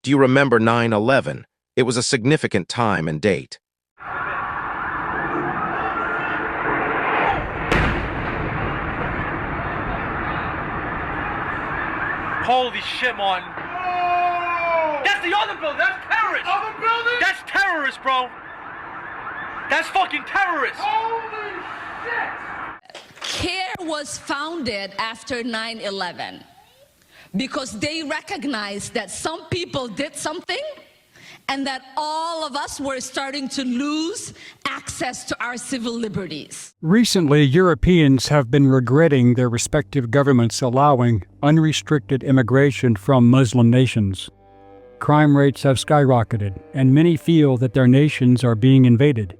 Do you remember 9/11? It was a significant time and date. Holy shit, Martin. Oh! That's the other building. That's terrorists. Other building? That's terrorists, bro. That's fucking terrorists. Holy shit! CARE was founded after 9/11 because they recognized that some people did something and that all of us were starting to lose access to our civil liberties. Recently, Europeans have been regretting their respective governments allowing unrestricted immigration from Muslim nations. Crime rates have skyrocketed, and many feel that their nations are being invaded.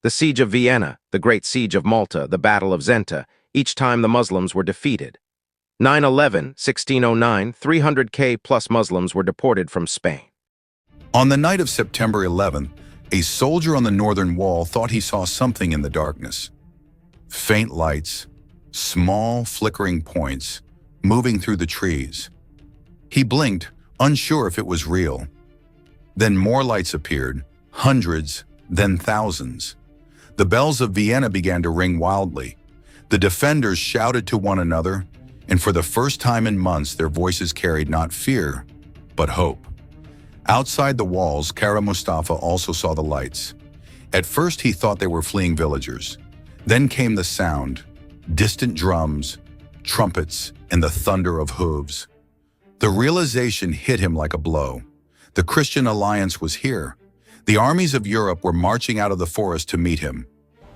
The Siege of Vienna, the Great Siege of Malta, the Battle of Zenta, each time the Muslims were defeated. 9/11, 1609, 300K plus Muslims were deported from Spain. On the night of September 11th, a soldier on the northern wall thought he saw something in the darkness. Faint lights, small flickering points, moving through the trees. He blinked, unsure if it was real. Then more lights appeared, hundreds, then thousands. The bells of Vienna began to ring wildly. The defenders shouted to one another, and for the first time in months, their voices carried not fear, but hope. Outside the walls, Kara Mustafa also saw the lights. At first, he thought they were fleeing villagers. Then came the sound, distant drums, trumpets, and the thunder of hooves. The realization hit him like a blow. The Christian alliance was here. The armies of Europe were marching out of the forest to meet him.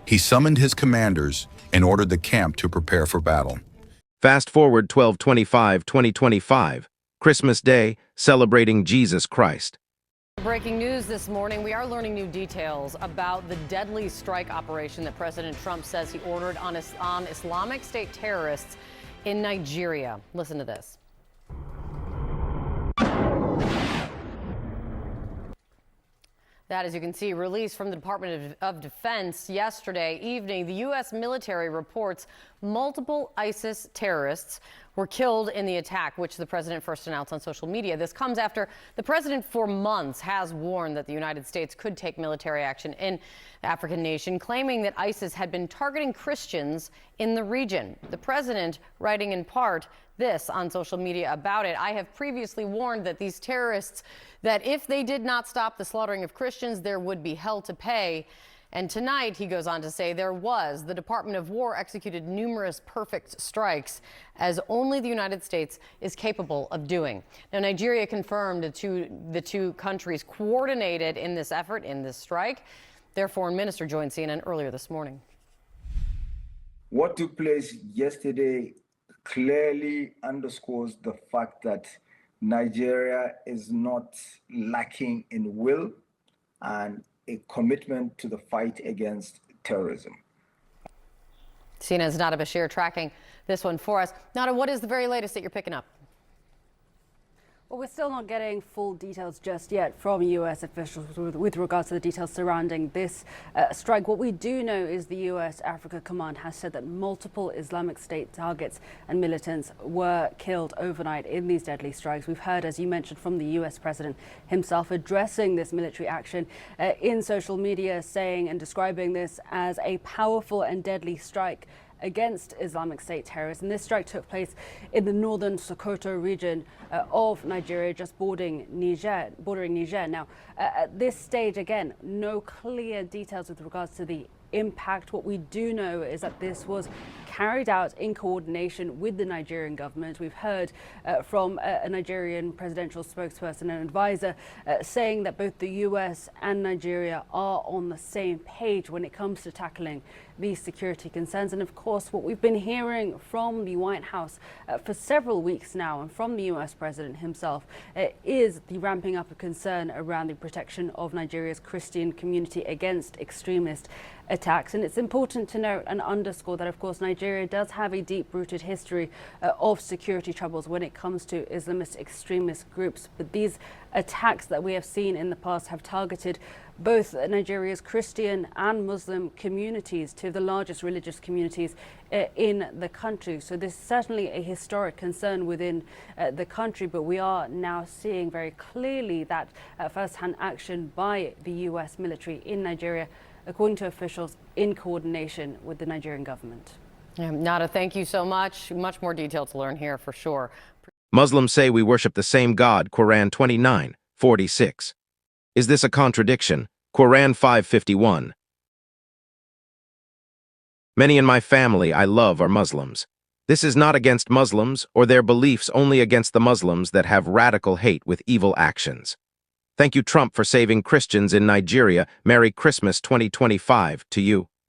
He summoned his commanders and ordered the camp to prepare for battle. Fast forward 12/25/2025, Christmas Day, celebrating Jesus Christ. Breaking news this morning, we are learning new details about the deadly strike operation that President Trump says he ordered on Islamic State terrorists in Nigeria. Listen to this. That, as you can see, released from the Department of Defense yesterday evening. The U.S. military reports multiple ISIS terrorists were killed in the attack, which the president first announced on social media. This comes after the president for months has warned that the United States could take military action in the African nation, claiming that ISIS had been targeting Christians in the region. The president writing in part this on social media about it: "I have previously warned that these terrorists, that if they did not stop the slaughtering of Christians, there would be hell to pay." And tonight, he goes on to say, the Department of War executed numerous perfect strikes, as only the United States is capable of doing. Now, Nigeria confirmed the two countries coordinated in this effort, in this strike. Their foreign minister joined CNN earlier this morning. What took place yesterday clearly underscores the fact that Nigeria is not lacking in will and a commitment to the fight against terrorism. CNN's Nada Bashir tracking this one for us. Nada, what is the very latest that you're picking up? Well, we're still not getting full details just yet from U.S. officials with regards to the details surrounding this strike. What we do know is the U.S. Africa Command has said that multiple Islamic State targets and militants were killed overnight in these deadly strikes. We've heard, as you mentioned, from the U.S. president himself addressing this military action in social media, saying and describing this as a powerful and deadly strike against Islamic State terrorists. And this strike took place in the northern Sokoto region of Nigeria, just bordering Niger. Now, at this stage, again, no clear details with regards to the impact. What we do know is that this was carried out in coordination with the Nigerian government. We've heard from a Nigerian presidential spokesperson and advisor saying that both the US and Nigeria are on the same page when it comes to tackling these security concerns. And of course, what we've been hearing from the White House for several weeks now, and from the US president himself, is the ramping up of concern around the protection of Nigeria's Christian community against extremist attacks. And it's important to note and underscore that, of course, Nigeria does have a deep-rooted history of security troubles when it comes to Islamist extremist groups. But these attacks that we have seen in the past have targeted both Nigeria's Christian and Muslim communities, two of the largest religious communities in the country. So this is certainly a historic concern within the country, but we are now seeing very clearly that first-hand action by the US military in Nigeria, according to officials, in coordination with the Nigerian government. Nada, thank you so much. Much more detail to learn here for sure. Muslims say we worship the same God, Quran 29:46. Is this a contradiction? Quran 5:51. Many in my family I love are Muslims. This is not against Muslims or their beliefs, only against the Muslims that have radical hate with evil actions. Thank you, Trump, for saving Christians in Nigeria. Merry Christmas 2025 to you.